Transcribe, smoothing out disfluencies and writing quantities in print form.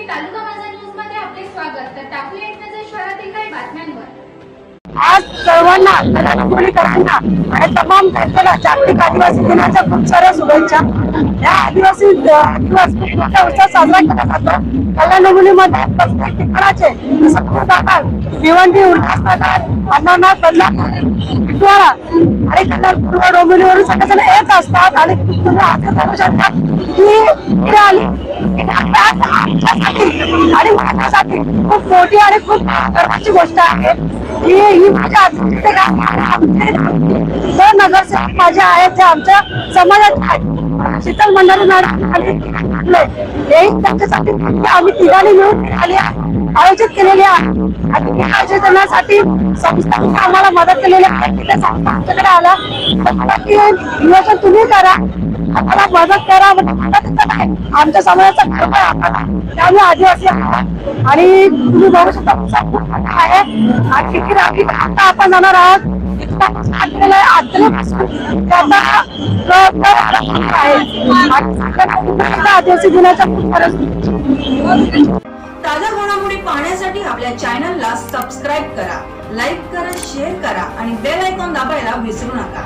तालुका माझा न्यूज मध्ये आपले स्वागत। तर टाकूया एक नजर शहरातील काही बातम्यांवर। आज सर्वांना मुलीकरांना आणि तमाम जनतेला जागतिक आदिवासी दिनाच्या खूप साऱ्या शुभेच्छा। या आदिवासी दिवस मोठ्या उत्साहात साजरा केला जातो। कल्याणमुलीमध्ये प्रत्येक ठिकाणाचे भिवंडी, उल्हासनगर, अंबरनाथ, बदलापूर, टिटवाळा आणि कल्याणपूर्व डोंबिवलीवरून सगळेजण येत असतात आणि तुम्ही असं करू शकता की आणि माझ्यासाठी खूप मोठी आणि खूप गर्वाची गोष्ट आहे की ही माझ्या नगरसेवक माझे आहेत जे आमच्या समाजात आहेत। शीतल मंडारी मॅडम त्यांच्यासाठी आम्ही तिघांनी मिळून आयोजित केलेली आहे आणि या आयोजनासाठी संस्थांनी आम्हाला मदत केलेली आहे। तिथे संस्था आमच्याकडे आला मला की नियोजन तुम्ही करा, आम्हाला मदत करा, आमच्या समाजाचा गर्व आहे आम्हाला, त्यामुळे आदिवासी आहात आणि तुम्ही बघू शकता आहे आणि आता आपण जाणार आहोत आदिवासी दिनाच्या ताज्या घडामोडी पाहण्यासाठी आपल्या चॅनलला सबस्क्राईब करा, लाईक करा, शेअर करा आणि बेल आयकॉन दाबायला विसरू नका।